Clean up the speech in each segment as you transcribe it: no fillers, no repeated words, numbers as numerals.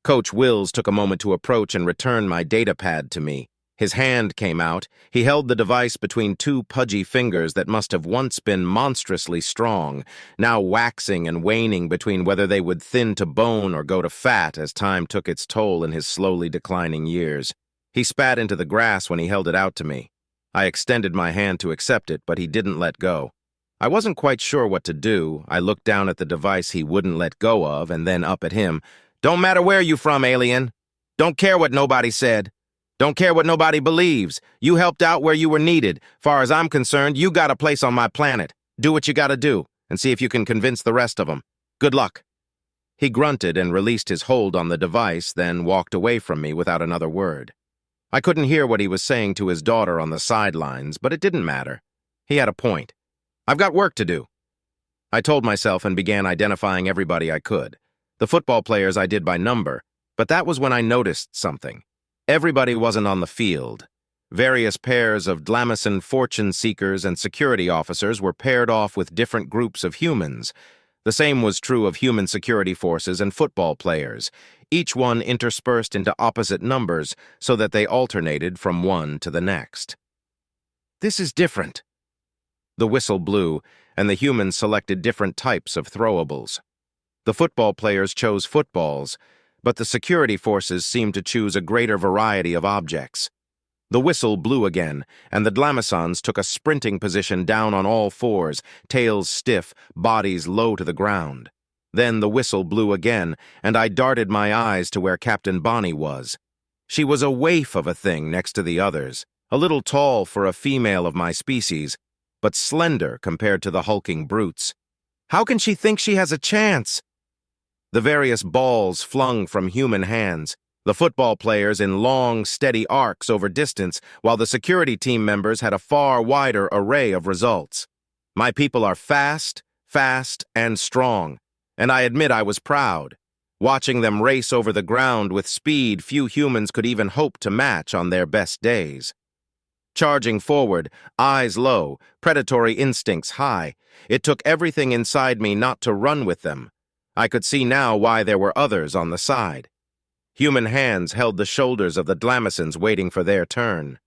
Coach Wills took a moment to approach and return my data pad to me. His hand came out. He held the device between two pudgy fingers that must have once been monstrously strong, now waxing and waning between whether they would thin to bone or go to fat as time took its toll in his slowly declining years. He spat into the grass when he held it out to me. I extended my hand to accept it, but he didn't let go. I wasn't quite sure what to do. I looked down at the device he wouldn't let go of and then up at him. "Don't matter where you from, alien. Don't care what nobody said. Don't care what nobody believes. You helped out where you were needed. Far as I'm concerned, you got a place on my planet. Do what you gotta do, and see if you can convince the rest of them. Good luck." He grunted and released his hold on the device, then walked away from me without another word. I couldn't hear what he was saying to his daughter on the sidelines, but it didn't matter. He had a point. I've got work to do. I told myself and began identifying everybody I could. The football players I did by number, but that was when I noticed something. Everybody wasn't on the field. Various pairs of Dlamacin fortune seekers and security officers were paired off with different groups of humans. The same was true of human security forces and football players, each one interspersed into opposite numbers so that they alternated from one to the next. "This is different." The whistle blew, and the humans selected different types of throwables. The football players chose footballs, but the security forces seemed to choose a greater variety of objects. The whistle blew again, and the Dlamacons took a sprinting position down on all fours, tails stiff, bodies low to the ground. Then the whistle blew again, and I darted my eyes to where Captain Bonnie was. She was a waif of a thing next to the others, a little tall for a female of my species, but slender compared to the hulking brutes. How can she think she has a chance? The various balls flung from human hands, the football players in long, steady arcs over distance, while the security team members had a far wider array of results. My people are fast, and strong, and I admit I was proud. Watching them race over the ground with speed few humans could even hope to match on their best days. Charging forward, eyes low, predatory instincts high, it took everything inside me not to run with them. I could see now why there were others on the side. Human hands held the shoulders of the Dlamacins waiting for their turn.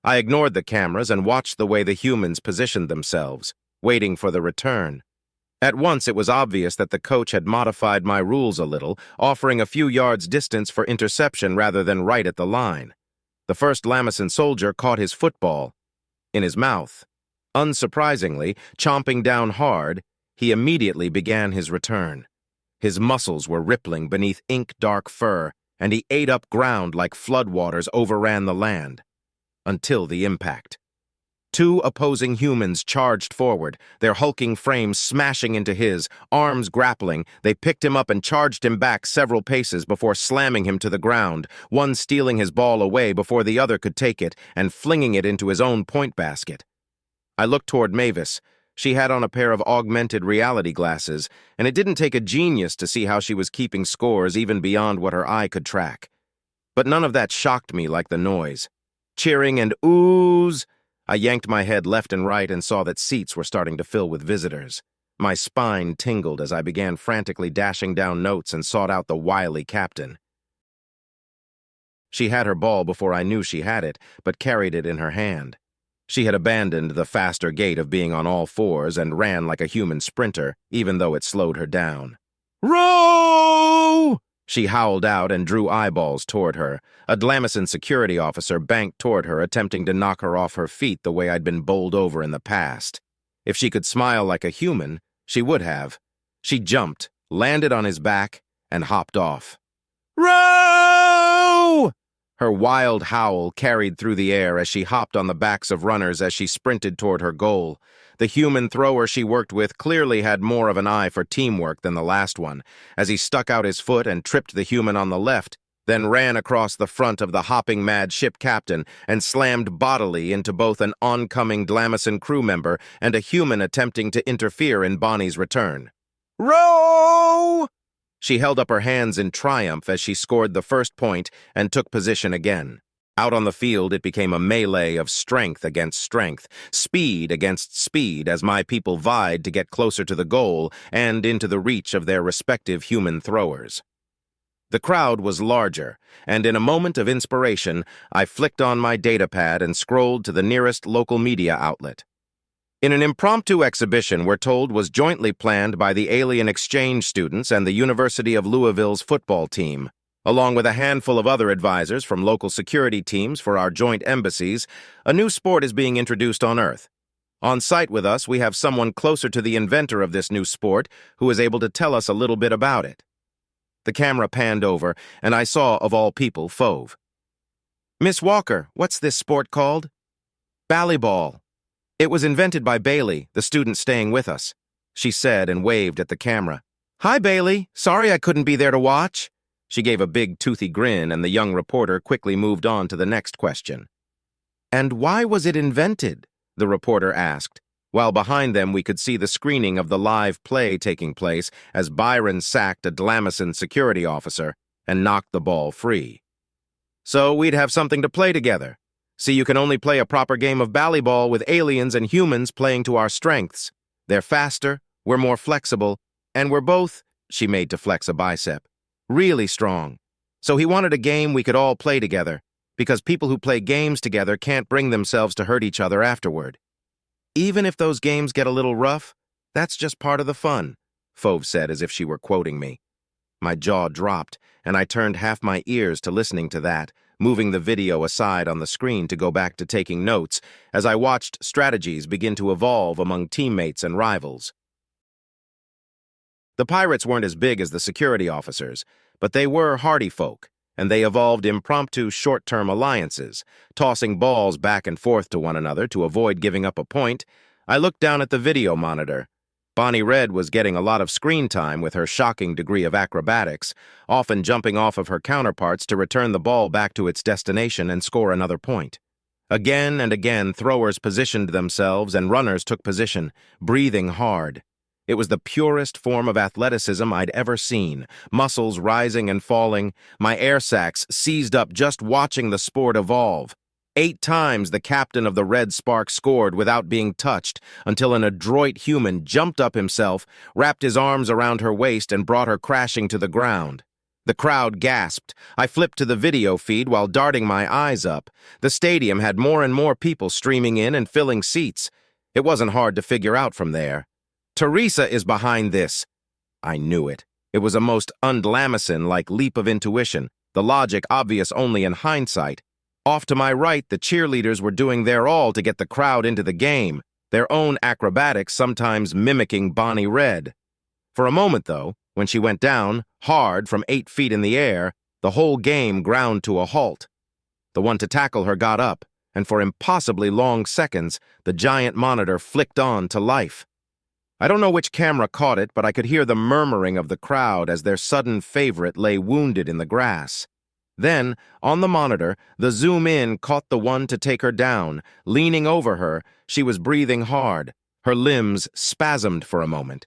I ignored the cameras and watched the way the humans positioned themselves, waiting for the return. At once it was obvious that the coach had modified my rules a little, offering a few yards distance for interception rather than right at the line. The first Dlamacin soldier caught his football in his mouth. Unsurprisingly, chomping down hard, he immediately began his return. His muscles were rippling beneath ink-dark fur, and he ate up ground like floodwaters overran the land. Until the impact. Two opposing humans charged forward, their hulking frames smashing into his, arms grappling. They picked him up and charged him back several paces before slamming him to the ground, one stealing his ball away before the other could take it and flinging it into his own point basket. I looked toward Mavis. She had on a pair of augmented reality glasses, and it didn't take a genius to see how she was keeping scores even beyond what her eye could track. But none of that shocked me like the noise. Cheering and oohs. I yanked my head left and right and saw that seats were starting to fill with visitors. My spine tingled as I began frantically dashing down notes and sought out the wily captain. She had her ball before I knew she had it, but carried it in her hand. She had abandoned the faster gait of being on all fours and ran like a human sprinter, even though it slowed her down. "Row!" She howled out and drew eyeballs toward her. A Dlamacin security officer banked toward her, attempting to knock her off her feet the way I'd been bowled over in the past. If she could smile like a human, she would have. She jumped, landed on his back, and hopped off. "Row!" Her wild howl carried through the air as she hopped on the backs of runners as she sprinted toward her goal. The human thrower she worked with clearly had more of an eye for teamwork than the last one, as he stuck out his foot and tripped the human on the left, then ran across the front of the hopping mad ship captain and slammed bodily into both an oncoming Dlamacin crew member and a human attempting to interfere in Bonnie's return. "Row!" She held up her hands in triumph as she scored the first point and took position again. Out on the field, it became a melee of strength against strength, speed against speed, as my people vied to get closer to the goal and into the reach of their respective human throwers. The crowd was larger, and in a moment of inspiration, I flicked on my datapad and scrolled to the nearest local media outlet. In an impromptu exhibition we're told was jointly planned by the alien exchange students and the University of Louisville's football team, along with a handful of other advisors from local security teams for our joint embassies, a new sport is being introduced on Earth. On site with us, we have someone closer to the inventor of this new sport who is able to tell us a little bit about it. The camera panned over, and I saw, of all people, Fove. "Miss Walker, what's this sport called?" "Ballyball. It was invented by Bailey, the student staying with us," she said and waved at the camera. "Hi, Bailey. Sorry I couldn't be there to watch." She gave a big, toothy grin, and the young reporter quickly moved on to the next question. "And why was it invented?" the reporter asked, while behind them we could see the screening of the live play taking place as Byron sacked a Dlamison security officer and knocked the ball free. "So we'd have something to play together. See, you can only play a proper game of ballyball with aliens and humans playing to our strengths. They're faster, we're more flexible, and we're both," she made to flex a bicep, "really strong. So he wanted a game we could all play together, because people who play games together can't bring themselves to hurt each other afterward. Even if those games get a little rough, that's just part of the fun," Fove said as if she were quoting me. My jaw dropped, and I turned half my ears to listening to that, moving the video aside on the screen to go back to taking notes as I watched strategies begin to evolve among teammates and rivals. The pirates weren't as big as the security officers, but they were hardy folk, and they evolved impromptu short-term alliances, tossing balls back and forth to one another to avoid giving up a point. I looked down at the video monitor. Bonnie Red was getting a lot of screen time with her shocking degree of acrobatics, often jumping off of her counterparts to return the ball back to its destination and score another point. Again and again, throwers positioned themselves and runners took position, breathing hard. It was the purest form of athleticism I'd ever seen, muscles rising and falling, my air sacs seized up just watching the sport evolve. 8 times the captain of the Red Spark scored without being touched, until an adroit human jumped up himself, wrapped his arms around her waist, and brought her crashing to the ground. The crowd gasped. I flipped to the video feed while darting my eyes up. The stadium had more and more people streaming in and filling seats. It wasn't hard to figure out from there. "Teresa is behind this." I knew it. It was a most un-Dlamison-like leap of intuition, the logic obvious only in hindsight. Off to my right, the cheerleaders were doing their all to get the crowd into the game, their own acrobatics sometimes mimicking Bonnie Red. For a moment, though, when she went down, hard from 8 feet in the air, the whole game ground to a halt. The one to tackle her got up, and for impossibly long seconds, the giant monitor flicked on to life. I don't know which camera caught it, but I could hear the murmuring of the crowd as their sudden favorite lay wounded in the grass. Then, on the monitor, the zoom-in caught the one to take her down. Leaning over her, she was breathing hard. Her limbs spasmed for a moment.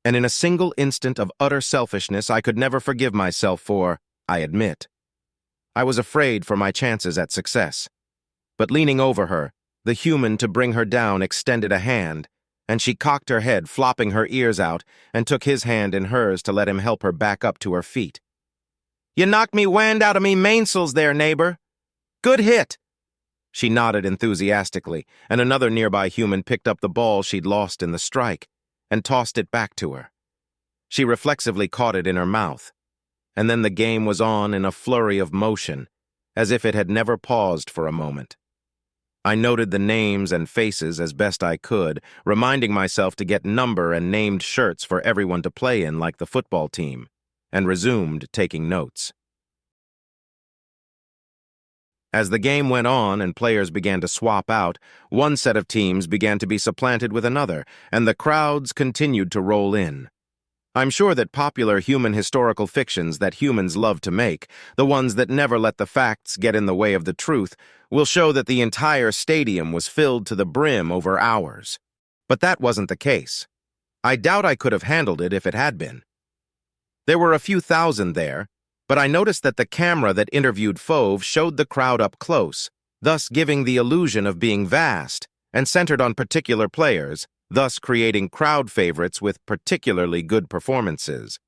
And in a single instant of utter selfishness I could never forgive myself for, I admit. I was afraid for my chances at success. But leaning over her, the human to bring her down extended a hand, and she cocked her head, flopping her ears out, and took his hand in hers to let him help her back up to her feet. "You knocked me wind out of me mainsails there, neighbor. Good hit." She nodded enthusiastically, and another nearby human picked up the ball she'd lost in the strike and tossed it back to her. She reflexively caught it in her mouth, and then the game was on in a flurry of motion, as if it had never paused for a moment. I noted the names and faces as best I could, reminding myself to get number and named shirts for everyone to play in like the football team, and resumed taking notes. As the game went on and players began to swap out, one set of teams began to be supplanted with another, and the crowds continued to roll in. I'm sure that popular human historical fictions that humans love to make, the ones that never let the facts get in the way of the truth, will show that the entire stadium was filled to the brim over hours. But that wasn't the case. I doubt I could have handled it if it had been. There were a few thousand there, but I noticed that the camera that interviewed Fove showed the crowd up close, thus giving the illusion of being vast and centered on particular players, thus creating crowd favorites with particularly good performances.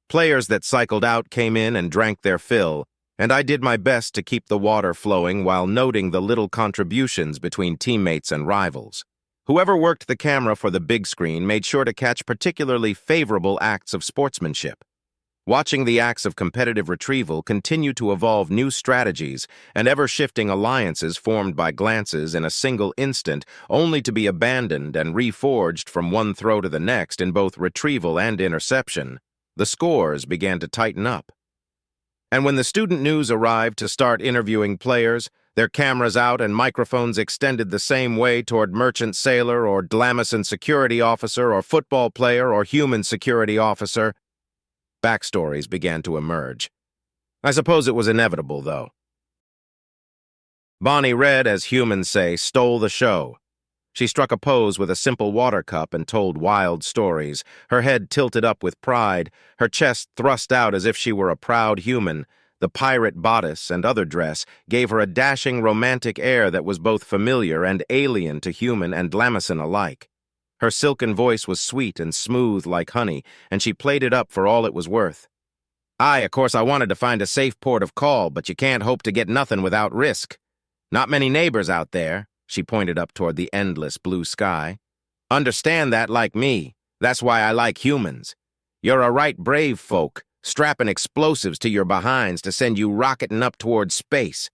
Players that cycled out came in and drank their fill, and I did my best to keep the water flowing while noting the little contributions between teammates and rivals. Whoever worked the camera for the big screen made sure to catch particularly favorable acts of sportsmanship. Watching the acts of competitive retrieval continue to evolve new strategies and ever-shifting alliances formed by glances in a single instant, only to be abandoned and reforged from one throw to the next in both retrieval and interception, the scores began to tighten up. And when the student news arrived to start interviewing players, their cameras out and microphones extended the same way toward merchant sailor or Dlamacin security officer or football player or human security officer, backstories began to emerge. I suppose it was inevitable, though. Bonnie Red, as humans say, stole the show. She struck a pose with a simple water cup and told wild stories, her head tilted up with pride, her chest thrust out as if she were a proud human. The pirate bodice and other dress gave her a dashing romantic air that was both familiar and alien to human and Dlamacin alike. Her silken voice was sweet and smooth like honey, and she played it up for all it was worth. Of course, I wanted to find a safe port of call, but you can't hope to get nothing without risk. Not many neighbors out there, she pointed up toward the endless blue sky. Understand that like me. That's why I like humans. You're a right brave folk, strapping explosives to your behinds to send you rocketing up towards space.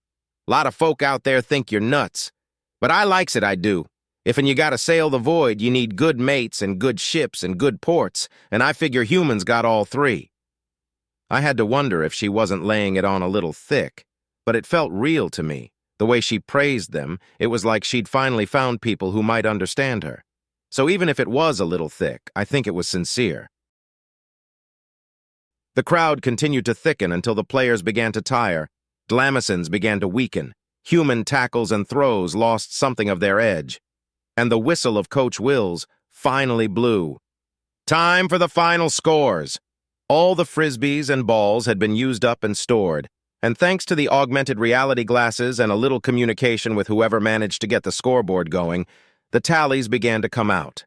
Lot of folk out there think you're nuts. But I likes it, I do. If'n you gotta sail the void, you need good mates and good ships and good ports, and I figure humans got all three. I had to wonder if she wasn't laying it on a little thick, but it felt real to me. The way she praised them, it was like she'd finally found people who might understand her. So even if it was a little thick, I think it was sincere. The crowd continued to thicken until the players began to tire. Dlamacins began to weaken. Human tackles and throws lost something of their edge. And the whistle of Coach Wills finally blew. Time for the final scores. All the frisbees and balls had been used up and stored, and thanks to the augmented reality glasses and a little communication with whoever managed to get the scoreboard going, the tallies began to come out.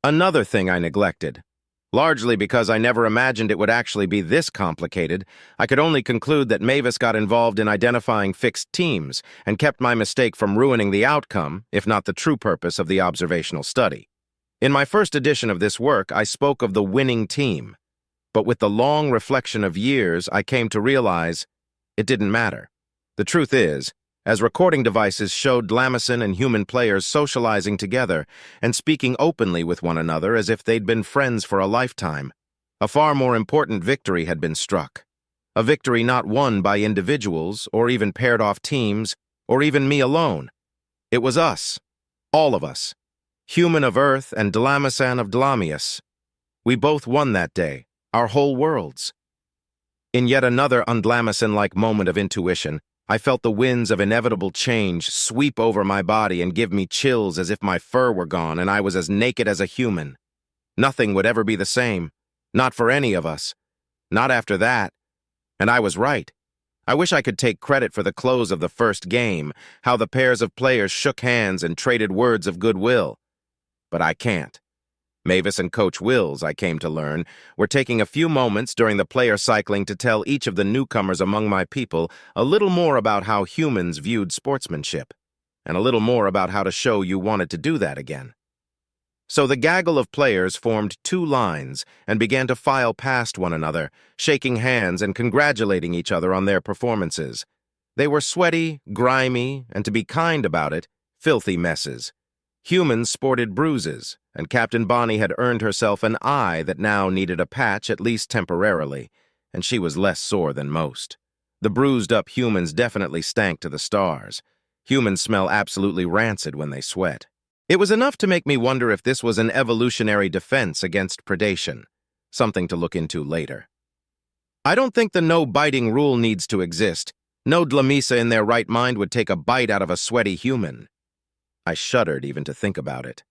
Another thing I neglected. Largely because I never imagined it would actually be this complicated, I could only conclude that Mavis got involved in identifying fixed teams and kept my mistake from ruining the outcome, if not the true purpose of the observational study. In my first edition of this work, I spoke of the winning team. But with the long reflection of years, I came to realize it didn't matter. The truth is, as recording devices showed Dlamacin and human players socializing together and speaking openly with one another as if they'd been friends for a lifetime, a far more important victory had been struck. A victory not won by individuals or even paired-off teams or even me alone. It was us, all of us, human of Earth and Dlamacin of Dlamius. We both won that day, our whole worlds. In yet another undlamacin-like moment of intuition, I felt the winds of inevitable change sweep over my body and give me chills as if my fur were gone and I was as naked as a human. Nothing would ever be the same. Not for any of us. Not after that. And I was right. I wish I could take credit for the close of the first game, how the pairs of players shook hands and traded words of goodwill. But I can't. Mavis and Coach Wills, I came to learn, were taking a few moments during the player cycling to tell each of the newcomers among my people a little more about how humans viewed sportsmanship, and a little more about how to show you wanted to do that again. So the gaggle of players formed two lines and began to file past one another, shaking hands and congratulating each other on their performances. They were sweaty, grimy, and to be kind about it, filthy messes. Humans sported bruises, and Captain Bonnie had earned herself an eye that now needed a patch at least temporarily, and she was less sore than most. The bruised-up humans definitely stank to the stars. Humans smell absolutely rancid when they sweat. It was enough to make me wonder if this was an evolutionary defense against predation, something to look into later. I don't think the no-biting rule needs to exist. No Dlamisa in their right mind would take a bite out of a sweaty human. I shuddered even to think about it.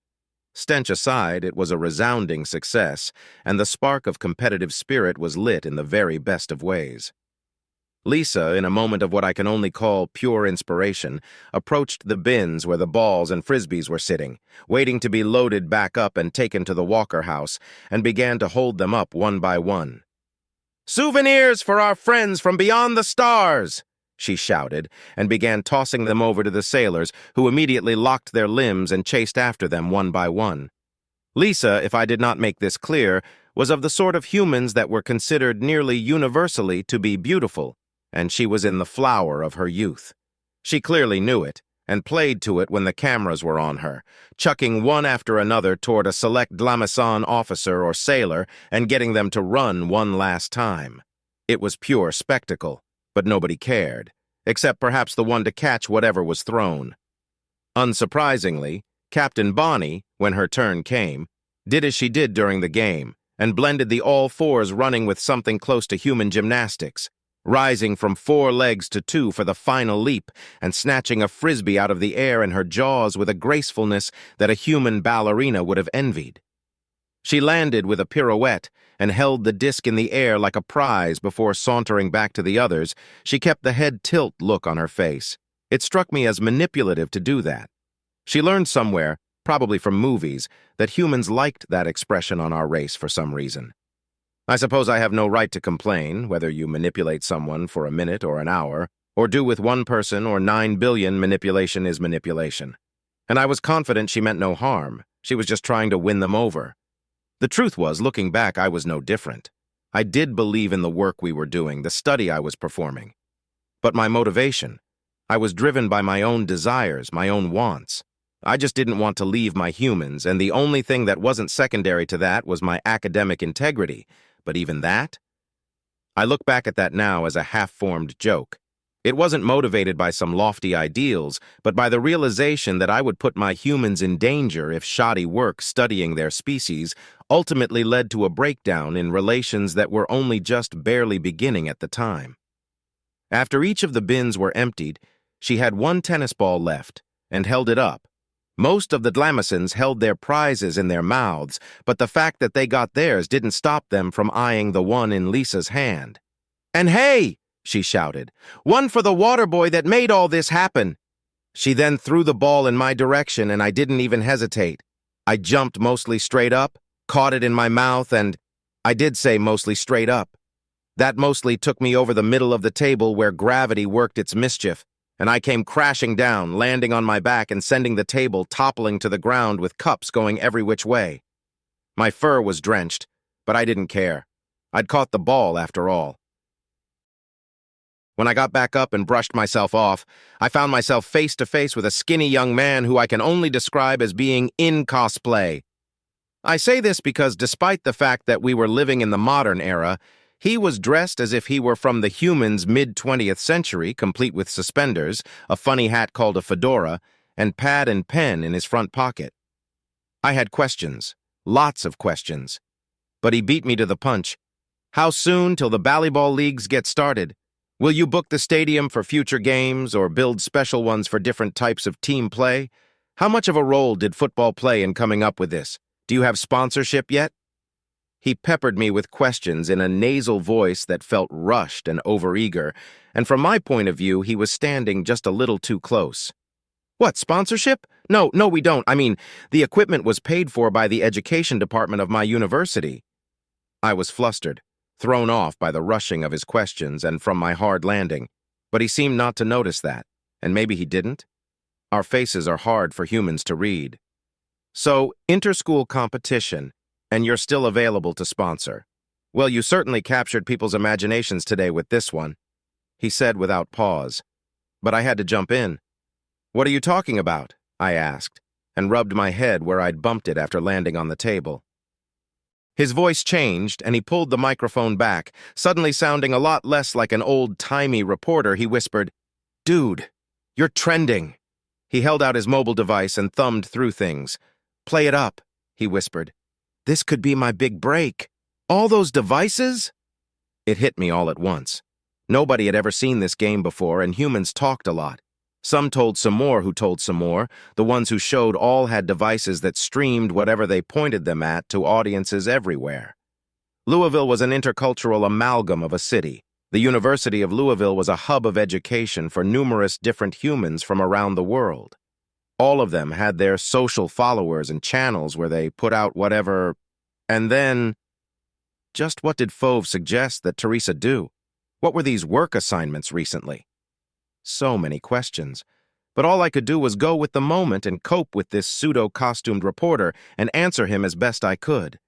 Stench aside, it was a resounding success, and the spark of competitive spirit was lit in the very best of ways. Lisa, in a moment of what I can only call pure inspiration, approached the bins where the balls and frisbees were sitting, waiting to be loaded back up and taken to the Walker house, and began to hold them up one by one. "Souvenirs for our friends from beyond the stars!" she shouted, and began tossing them over to the sailors, who immediately locked their limbs and chased after them one by one. Lisa, if I did not make this clear, was of the sort of humans that were considered nearly universally to be beautiful, and she was in the flower of her youth. She clearly knew it, and played to it when the cameras were on her, chucking one after another toward a select Dlamacon officer or sailor and getting them to run one last time. It was pure spectacle, but nobody cared, except perhaps the one to catch whatever was thrown. Unsurprisingly, Captain Bonnie, when her turn came, did as she did during the game, and blended the all-fours running with something close to human gymnastics, rising from 4 legs to 2 for the final leap and snatching a frisbee out of the air in her jaws with a gracefulness that a human ballerina would have envied. She landed with a pirouette and held the disc in the air like a prize before sauntering back to the others. She kept the head tilt look on her face. It struck me as manipulative to do that. She learned somewhere, probably from movies, that humans liked that expression on our race for some reason. I suppose I have no right to complain, whether you manipulate someone for a minute or an hour, or do with one person or 9 billion, manipulation is manipulation. And I was confident she meant no harm. She was just trying to win them over. The truth was, looking back, I was no different. I did believe in the work we were doing, the study I was performing. But my motivation, I was driven by my own desires, my own wants. I just didn't want to leave my humans, and the only thing that wasn't secondary to that was my academic integrity. But even that? I look back at that now as a half-formed joke. It wasn't motivated by some lofty ideals, but by the realization that I would put my humans in danger if shoddy work studying their species ultimately led to a breakdown in relations that were only just barely beginning at the time. After each of the bins were emptied, she had 1 tennis ball left and held it up. Most of the Dlamacons held their prizes in their mouths, but the fact that they got theirs didn't stop them from eyeing the one in Lisa's hand. "And hey!" she shouted. "One for the water boy that made all this happen!" She then threw the ball in my direction, and I didn't even hesitate. I jumped mostly straight up, caught it in my mouth, and I did say mostly straight up. That mostly took me over the middle of the table where gravity worked its mischief, and I came crashing down, landing on my back and sending the table toppling to the ground with cups going every which way. My fur was drenched, but I didn't care. I'd caught the ball after all. When I got back up and brushed myself off, I found myself face to face with a skinny young man who I can only describe as being in cosplay. I say this because despite the fact that we were living in the modern era, he was dressed as if he were from the humans' mid-20th century, complete with suspenders, a funny hat called a fedora, and pad and pen in his front pocket. I had questions, lots of questions. But he beat me to the punch. "How soon till the volleyball leagues get started? Will you book the stadium for future games or build special ones for different types of team play? How much of a role did football play in coming up with this? Do you have sponsorship yet?" He peppered me with questions in a nasal voice that felt rushed and overeager, and from my point of view, he was standing just a little too close. "What, sponsorship? No, we don't. I mean, the equipment was paid for by the education department of my university." I was flustered, thrown off by the rushing of his questions and from my hard landing, but he seemed not to notice that, and maybe he didn't. Our faces are hard for humans to read. "So, inter-school competition, and you're still available to sponsor. Well, you certainly captured people's imaginations today with this one," he said without pause. But I had to jump in. "What are you talking about?" I asked, and rubbed my head where I'd bumped it after landing on the table. His voice changed, and he pulled the microphone back, suddenly sounding a lot less like an old-timey reporter. He whispered, "Dude, you're trending." He held out his mobile device and thumbed through things. "Play it up," he whispered. "This could be my big break. All those devices?" It hit me all at once. Nobody had ever seen this game before, and humans talked a lot. Some told some more who told some more. The ones who showed all had devices that streamed whatever they pointed them at to audiences everywhere. Louisville was an intercultural amalgam of a city. The University of Louisville was a hub of education for numerous different humans from around the world. All of them had their social followers and channels where they put out whatever, and then Just what did Fauve suggest that Teresa do? What were these work assignments recently? So many questions. But all I could do was go with the moment and cope with this pseudo-costumed reporter and answer him as best I could.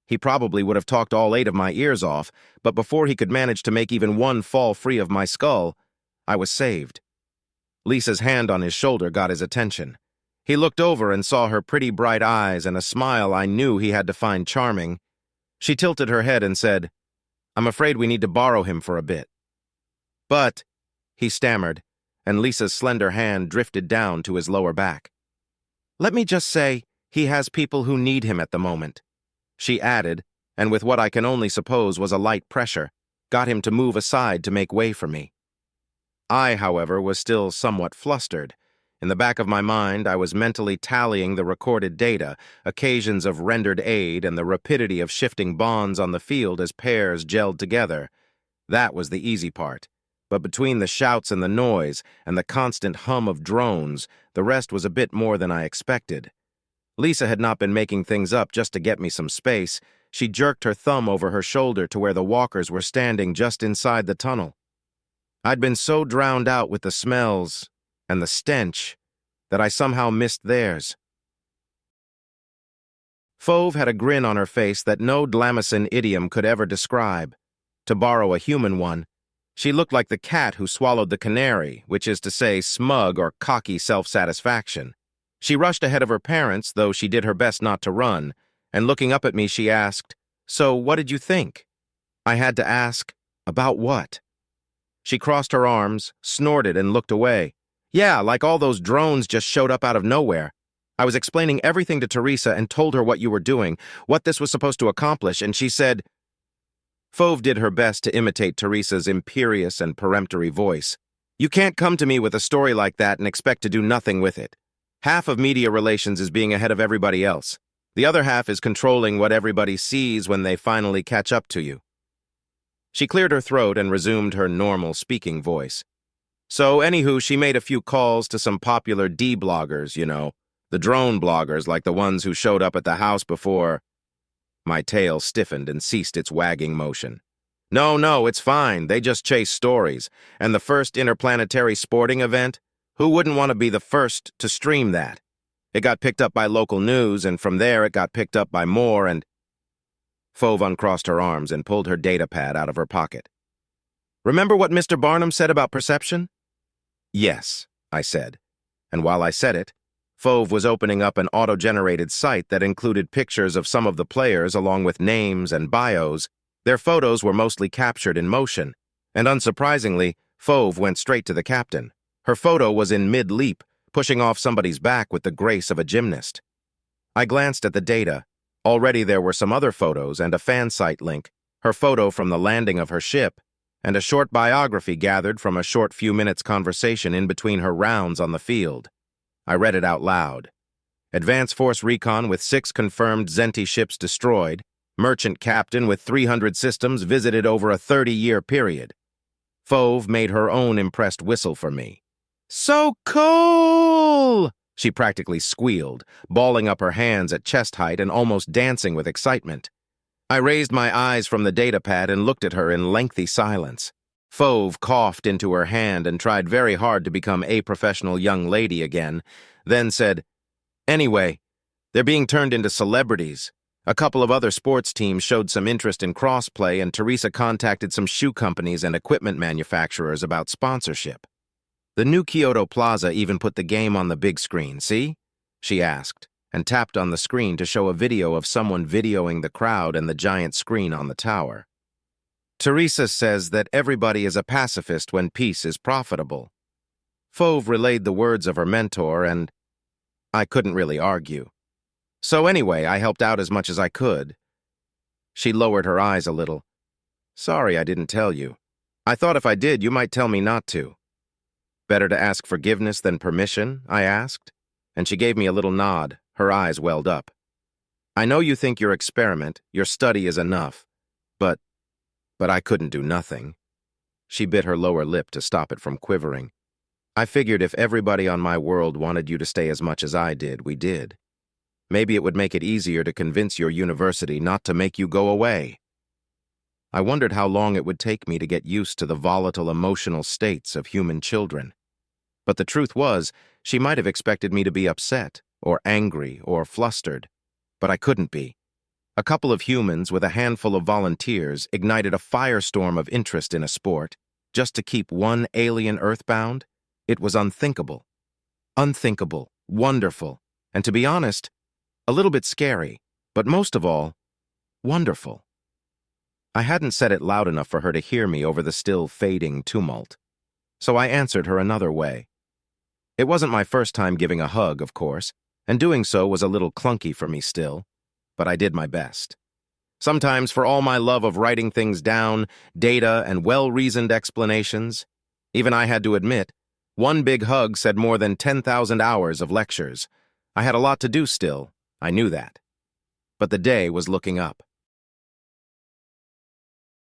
He probably would have talked all 8 of my ears off, but before he could manage to make even one fall free of my skull, I was saved. Lisa's hand on his shoulder got his attention. He looked over and saw her pretty bright eyes and a smile I knew he had to find charming. She tilted her head and said, "I'm afraid we need to borrow him for a bit." "But," he stammered, and Lisa's slender hand drifted down to his lower back. "Let me just say, he has people who need him at the moment," she added, and with what I can only suppose was a light pressure, got him to move aside to make way for me. I, however, was still somewhat flustered. In the back of my mind, I was mentally tallying the recorded data, occasions of rendered aid, and the rapidity of shifting bonds on the field as pairs gelled together. That was the easy part. But between the shouts and the noise, and the constant hum of drones, the rest was a bit more than I expected. Lisa had not been making things up just to get me some space. She jerked her thumb over her shoulder to where the walkers were standing just inside the tunnel. I'd been so drowned out with the smells and the stench that I somehow missed theirs. Fauve had a grin on her face that no Dlamacin idiom could ever describe. To borrow a human one, she looked like the cat who swallowed the canary, which is to say smug or cocky self-satisfaction. She rushed ahead of her parents, though she did her best not to run, and looking up at me she asked, "So what did you think?" I had to ask, "About what?" She crossed her arms, snorted, and looked away. "Yeah, like all those drones just showed up out of nowhere. I was explaining everything to Teresa and told her what you were doing, what this was supposed to accomplish, and she said—" Fauve did her best to imitate Teresa's imperious and peremptory voice. "You can't come to me with a story like that and expect to do nothing with it. Half of media relations is being ahead of everybody else. The other half is controlling what everybody sees when they finally catch up to you." She cleared her throat and resumed her normal speaking voice. "So, anywho, she made a few calls to some popular D-bloggers, you know, the drone bloggers like the ones who showed up at the house before—" My tail stiffened and ceased its wagging motion. No, it's fine. They just chase stories. And the first interplanetary sporting event? Who wouldn't want to be the first to stream that? It got picked up by local news, and from there it got picked up by more, and—" Fauve uncrossed her arms and pulled her data pad out of her pocket. "Remember what Mr. Barnum said about perception?" "Yes," I said. And while I said it, Fauve was opening up an auto-generated site that included pictures of some of the players along with names and bios. Their photos were mostly captured in motion, and unsurprisingly, Fauve went straight to the captain. Her photo was in mid-leap, pushing off somebody's back with the grace of a gymnast. I glanced at the data. Already there were some other photos and a fan site link, her photo from the landing of her ship, and a short biography gathered from a short few minutes conversation in between her rounds on the field. I read it out loud. Advance Force Recon with 6 confirmed Zenti ships destroyed. Merchant captain with 300 systems visited over a 30-year period. Fauve made her own impressed whistle for me. "So cool!" she practically squealed, balling up her hands at chest height and almost dancing with excitement. I raised my eyes from the datapad and looked at her in lengthy silence. Fauve coughed into her hand and tried very hard to become a professional young lady again, then said, "Anyway, they're being turned into celebrities. A couple of other sports teams showed some interest in crossplay, and Teresa contacted some shoe companies and equipment manufacturers about sponsorship. The new Kyoto Plaza even put the game on the big screen, see?" she asked, and tapped on the screen to show a video of someone videoing the crowd and the giant screen on the tower. "Teresa says that everybody is a pacifist when peace is profitable." Fauve relayed the words of her mentor, and I couldn't really argue. So anyway, I helped out as much as I could. She lowered her eyes a little. "Sorry I didn't tell you. I thought if I did, you might tell me not to." "Better to ask forgiveness than permission?" I asked, and she gave me a little nod. Her eyes welled up. "I know you think your experiment, your study is enough, but I couldn't do nothing." She bit her lower lip to stop it from quivering. "I figured if everybody on my world wanted you to stay as much as I did, we did. Maybe it would make it easier to convince your university not to make you go away." I wondered how long it would take me to get used to the volatile emotional states of human children. But the truth was, she might have expected me to be upset, or angry, or flustered. But I couldn't be. A couple of humans with a handful of volunteers ignited a firestorm of interest in a sport, just to keep one alien earthbound? It was unthinkable. Unthinkable, wonderful, and to be honest, a little bit scary, but most of all, wonderful. I hadn't said it loud enough for her to hear me over the still fading tumult, so I answered her another way. It wasn't my first time giving a hug, of course, and doing so was a little clunky for me still, but I did my best. Sometimes, for all my love of writing things down, data, and well-reasoned explanations, even I had to admit, one big hug said more than 10,000 hours of lectures. I had a lot to do still, I knew that. But the day was looking up.